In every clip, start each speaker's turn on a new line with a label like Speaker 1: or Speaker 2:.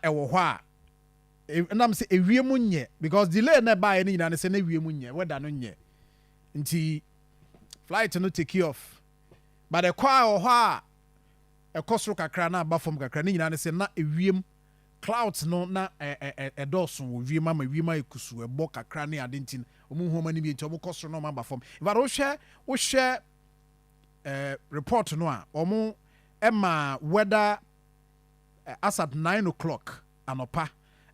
Speaker 1: ɛwɔ hɔ a nam sɛ ewiem nyɛ because delay na ba yɛ ne nyinaa ne sɛ na ewiem nyɛ weather no nyɛ nti flight no take off but ɛkɔ a wɔ hɔ a ɛkɔ soro kakra na aba fam kakra ne nyinaa ne sɛ na ewiem clouds no na ɛdɔɔso wɔ wiem ama wiem ayɛ kusu ɛbɔ kakra ne ade nti ɔmo hu ɔmo anim yɛ nti ɔmo kɔ soro na ɔmo aba fam but wohwɛ report no a ɔmo ɛma weather as at 9 o'clock anɔpa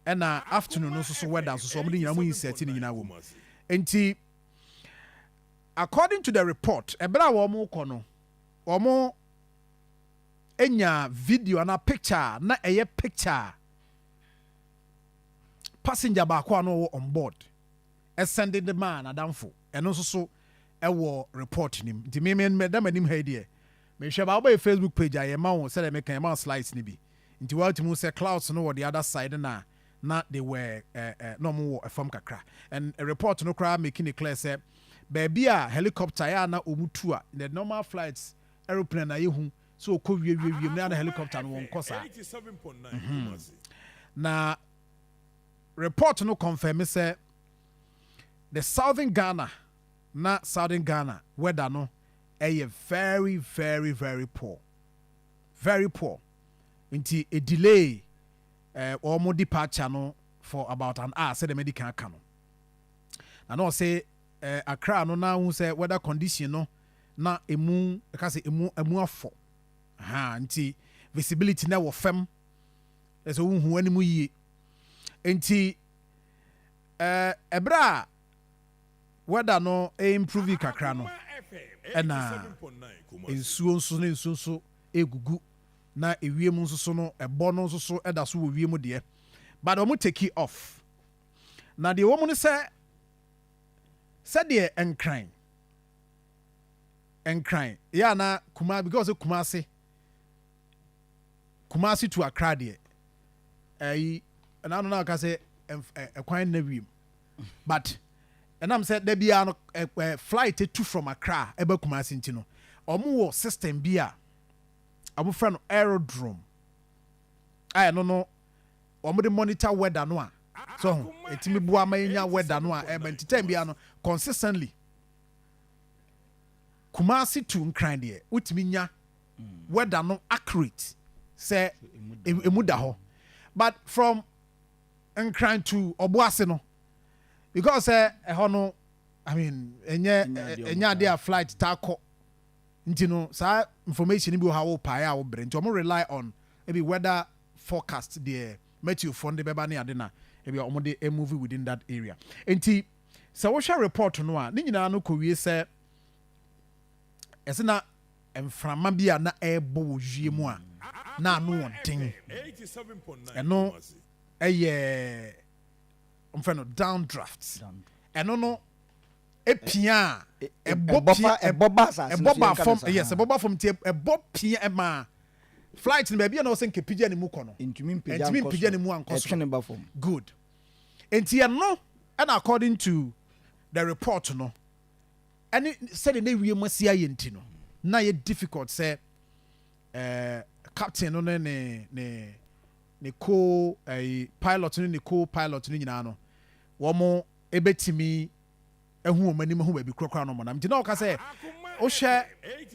Speaker 1: ɛna afternoon nso so weather nso so ɔmo de nyinaa mo insert ne nyinaa wɔ mu nti according to the report ɛbɛrɛ a wɔn kɔ no wɔn enya video na picture na ɛyɛ picture passenger baako a no wɔ on board ɛsɛnde de man adamfo ɛno nso so ɛwɔ report nim nti mmemme dɛm anim ha yi deɛ mehwɛ ba wɔbɛyɛ Facebook page a yɛma wɔn sɛdeɛ meka yɛma slides ni bi nti wɔatumi sɛ clouds no wɔ the other side na they were na ɔmo wɔ ɛfam kakra and a report no koraa making it clear sɛ baabi a helicopter yɛ a na ɔmo tu a the normal flights aeroplane na yɛhu so ɔkɔ wiem na helicopter no wɔn kɔ saa na report no confirm sɛ the southern Ghana weather no ɛyɛ very very very poor nti a delay ɔmo departure no for about an hour sɛ the medical aka no na no say Accra no na hu sɛ weather condition no na emu afɔ nti visibility na wɔ fam ɛsɛ wohu anim yie nti ɛberɛ a weather no improve kakra no ɛna nsuo nso egugu na ewiem nso so no ɛbɔ no nso so ɛda so wɔ wiem deɛ but ɔmo take it off na deɛ wɔn no sɛdeɛ nkran yɛ na kuma because Kumasi to Accra deɛ ɛyi ɛna no aka sɛ ɛkwan na wiem but ɛnam sɛ da bia no flight to from Accra ɛba Kumasi nti no ɔmo wɔ system bi a ɔmo frɛ no aerodrome ɛno no ɔmo de monitor weather no a so ɛtumi boa ma yɛnya weather no a ɛbɛn ti time bia no consistently Kumasi to nkran deɛ wotumi nya weather no accurate sɛ emu da hɔ but from nkran to Obuasi no because ɛhɔ no I mean ɛnya ade a flight ta kɔ nti no saa information bi wɔ ha wo pae a wo brɛ nti ɔmo rely on maybe weather forecast deɛ Matthew Fonde bɛba ne ade na ebi ɔmo de move within that area nti sɛ wohwɛ report no a ne nyinaa no kɔwie sɛ ɛsɛ na mframa bi a na ɛbɔ wɔ wie mu a na ano wɔ den ɛno ɛyɛ ɔmfrɛ no downdraft ɛno no epia ɛbɔ ba fam yes ɛbɔ fam tie ɛbɔ pia ɛma flight no baabi na ɔsɛ nkepigya ne mu kɔ no ntumi mpigya ne mu ankɔ so good enti ɛno ɛna according to the report no ɛne sɛde ne wie masi ayɛ nti no na yɛ difficult sɛ captain no ne co-pilot no ne co-pilot no nyinaa no wɔn ebetimi ehu wɔn anim ehu baabi kurakura no mo na nti na ɔka sɛ wohwɛ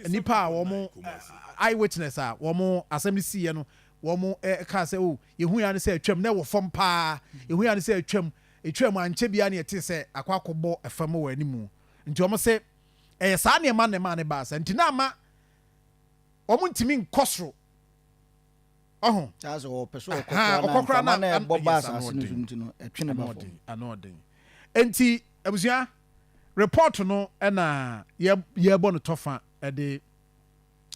Speaker 1: nipa a wɔn eyewitness a wɔn asɛm si yɛ no wɔn ka sɛ o yehu ya ne sɛ atwam na wɔ fam paa yehu ya ne sɛ atwam ankyɛ bia ne yɛte sɛ akɔ akɔbɔ ɛfam wɔ anim nti wɔn sɛ ɛyɛ saa nneɛma ne ma ne ba sɛ nti na ama wɔn ntumi nkɔ soro ɔho
Speaker 2: taso ɔpɛ so ɔkɔkora na ɛbɔ ba asase no ntino ɛtwene ba fam
Speaker 1: anoden enti abusua report no ɛna yɛbɔ no tɔfa ɛde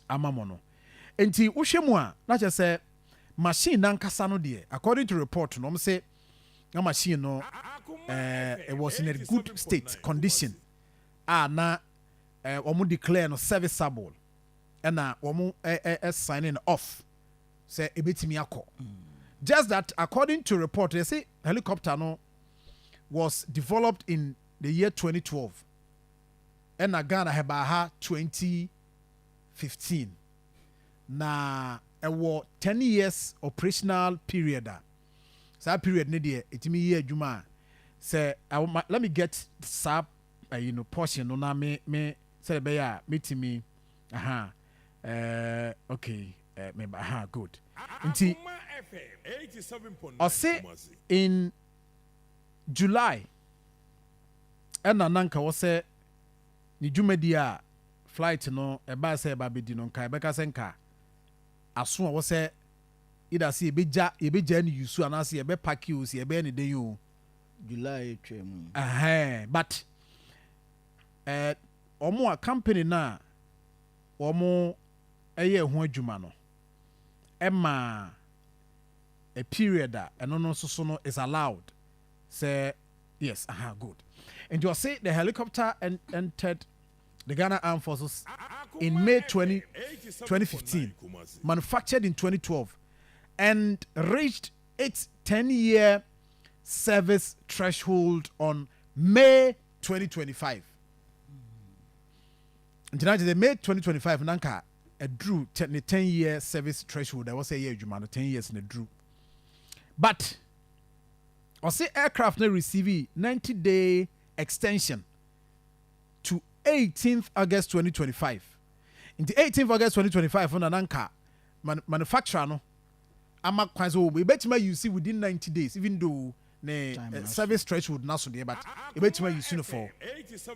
Speaker 1: amamo no enti wohwɛ mu a na kyerɛ sɛ machine nankasa no deɛ according to report no ɔmo sɛ na machine no it was in a good state condition a na ɔmo declare no serviceable ɛna ɔmo signing off say ebetimi akɔ just that according to report they say helicopter no was developed in the year 2012 and Ghana have 2015 na ɛwɔ 10 years operational period saa period ne deɛ ɛtumi yɛ adwuma a sɛ let me get saa portion no na me sɛ ɛbɛyɛ a metumi okay good nti ɔse in July ɛna nanka wɔ sɛ ne dwumadi a flight no ɛbaa sɛ ɛba bɛdi no nka ɛbɛka sɛ nka aso a wɔ sɛ ida sɛ yɛbɛgya ne yusu anaasɛ yɛbɛpake o sɛ yɛbɛyɛ ne den o
Speaker 2: July twɛ mu
Speaker 1: but ɔmo a company na ɔmo ɛyɛ ho adwuma no ɛma a period a ɛno no nso so no is allowed say yes good. And you say the helicopter entered the Ghana Armed Forces in May 2015, manufactured in 2012, and reached its 10-year service threshold on May 2025. And the May 2025, Nanka drew the 10-year service threshold. I was say yeah, 10 years in a drew. But I say aircraft now receive 90-day extension to 18th August 2025. In the 18th August 2025, on Nanka manufacturer no, ama kwanzo we bet you see within 90 days, even though the service threshold not so there, but you bet you see for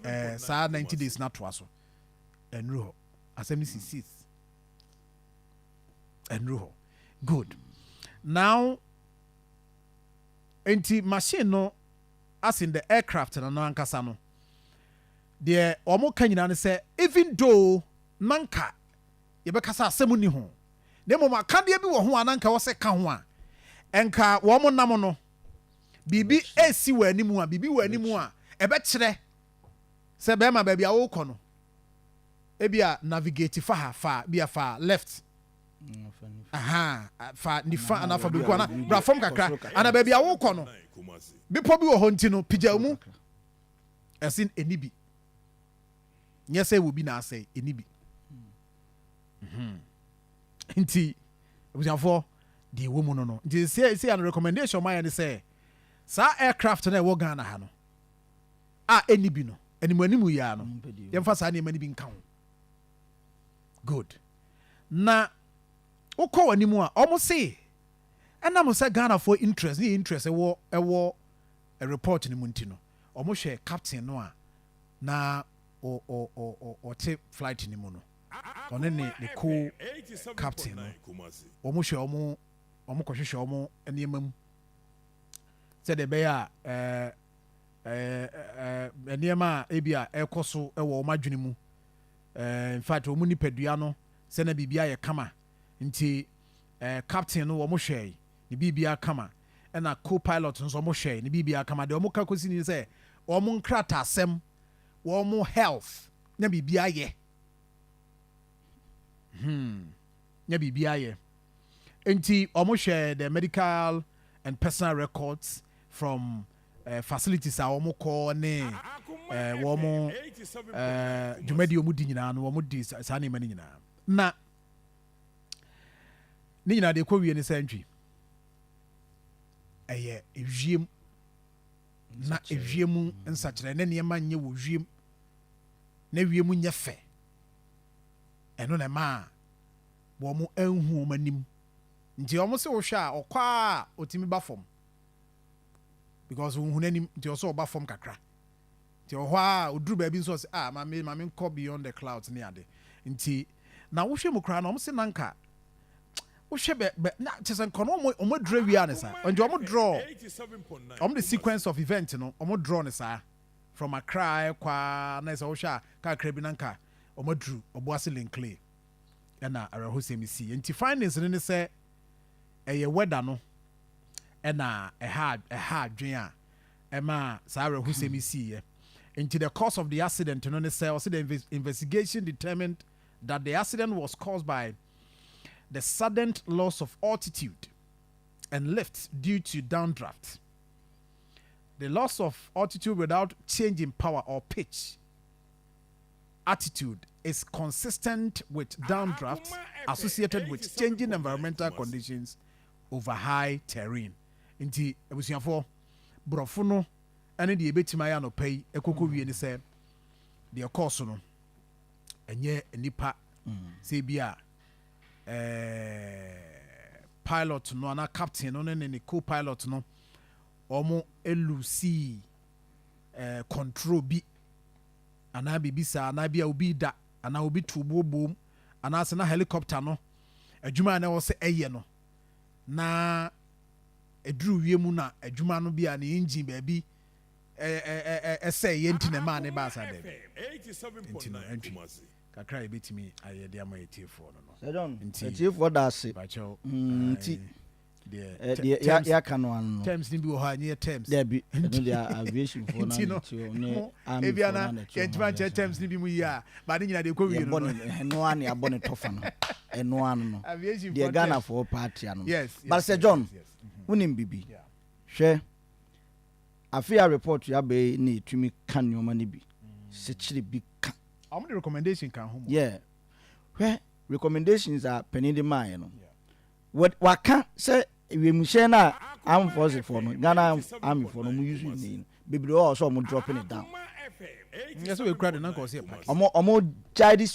Speaker 1: 90 days not to us. And Ruho, assembly cease. And Ruho, good. Now. Enti machine no as in the aircraft na no ankasa no de omo ka nyina ne say even though nanka ye be kasa asem ni ho de mo maka de bi wo ho ananka wo se ka ho a enka wo mo nam no bibi esi wa animu a bibi wa animu a e be kire se be ma ba bia wo kɔ no e bia navigate fa bia fa left fa nifa ana fa biku ana bra fam kakra ana ba bia wo kɔ no bipo bi wo ho nti no pija mu ɛsin enibi nyɛ sɛ wo bi na asɛ enibi nti obuafo di wo mu no nti say an recommendation my ne say sa aircraft na ɛwɔ Ghana ha no enibi no animu ya no yɛmfa saa ne mani bi nka ho good na wokɔ w'animu a ɔmo se ɛnam sɛ Ghana for interest ɛwɔ a report ne mu nti no ɔmo hwɛ captain no a na ɔte flight ne mu no ɔne ne co captain no ɔmo hwɛ ɔmo kɔhwehwɛ ɔmo nneɛma mu sɛ de bɛyɛ a nneɛma a ebi a ɛkɔ so ɛwɔ ɔmo adwene mu in fact ɔmo nipadua no sɛ na biribi ayɛ kama nti captain no wɔn hwɛ ne biribi kama ɛna co-pilot nso wɔn hwɛ ne biribi kama deɛ wɔn ka kɔsi ni sɛ wɔn nkrata asɛm wɔn health na biribi ayɛ na biribi ayɛ nti wɔn hwɛ the medical and personal records from facilities a wɔn kɔ ne wɔn dwumadi wɔn di nyinaa no wɔn di saa nneɛma no nyinaa na ne nyinaa de kɔ wie ne sɛ ntwi ɛyɛ ewiem na ewiem nsakyerɛ ne nneɛma nyɛ wɔ wiem na wiem nyɛ fɛ ɛno na ma wɔn anhu wɔn anim nti wɔn sɛ wɔhwɛ a ɔkɔ a otimi ba fam because wɔn hu n'anim nti ɔsɛ ɔba fam kakra nti ɔhɔ a oduru baabi nso ɔsɛ maame nkɔ beyond the clouds ne ade nti na wohwɛ mu koraa na wɔn sɛ nanka wohwɛ bɛ na kyesɛ nkɔno ɔmo draw wia ne saa nti ɔmo draw ɔmo the sequence of event no ɔmo draw ne saa from Accra kwa na sɛ wohwɛ a kakra bi nanka ɔmo duru ɔboase linkle ɛna arahosɛm si nti findings ne sɛ ɛyɛ weather no ɛna ɛha adwen a ɛma saa arahosɛm si yɛ nti the cause of the accident no ne sɛ ɔsɛ the investigation determined that the accident was caused by the sudden loss of altitude and lift due to downdraft. The loss of altitude without change in power or pitch attitude is consistent with downdraft associated with changing environmental conditions over high terrain. nti abusuafo borɔfo no ɛne deɛ ɛbɛtumi ayɛ anɔpa yi ɛkɔkɔ wie ne sɛ deɛ kɔɔso no ɛnyɛ nipa sɛ bi a pilot no anaa captain no ne ne co-pilot no ɔmo elusi control bi anaa biribi saa anaa bi a obi da anaa obi tu boobom anaasɛ na helicopter no adwuma a na ɛwɔ sɛ ɛyɛ no na ɛduru wie mu na adwuma no bi a ne engine baabi ɛsɛ yɛ nti na ɛmaa ne baasa dɛbi nti no ɛntwi kakra yɛbɛtumi ayɛ de ama yɛtiefoɔ no
Speaker 2: nti yɛtiefoɔ da ase nti deɛ yɛaka no ano no
Speaker 1: terms no bi wɔ hɔ a nyɛ terms
Speaker 2: dabi ɛno deɛ aviationfoɔ
Speaker 1: nti no ebia na yɛntumi ankyerɛ terms no bi mu yi a ba ne nyina deɛ ɛkɔ wie no
Speaker 2: ɛno a ne abɔ ne tɔfa no ɛno ano no deɛ ghanafoɔ party ano but sɛ john wonim bibi hwɛ afei a report yɛabɛi ne ɛtumi ka nneɔma no bi sɛkyerɛ bi ka
Speaker 1: ɔmo de recommendation ka ho
Speaker 2: hwɛ recommendations a panin de maayɛ no waka sɛ wiemhyɛn no a armed forces foɔ no Ghana army foɔ no mu use ne bebree wɔ sɛ ɔmo dropping it down
Speaker 1: ɔmo
Speaker 2: gyae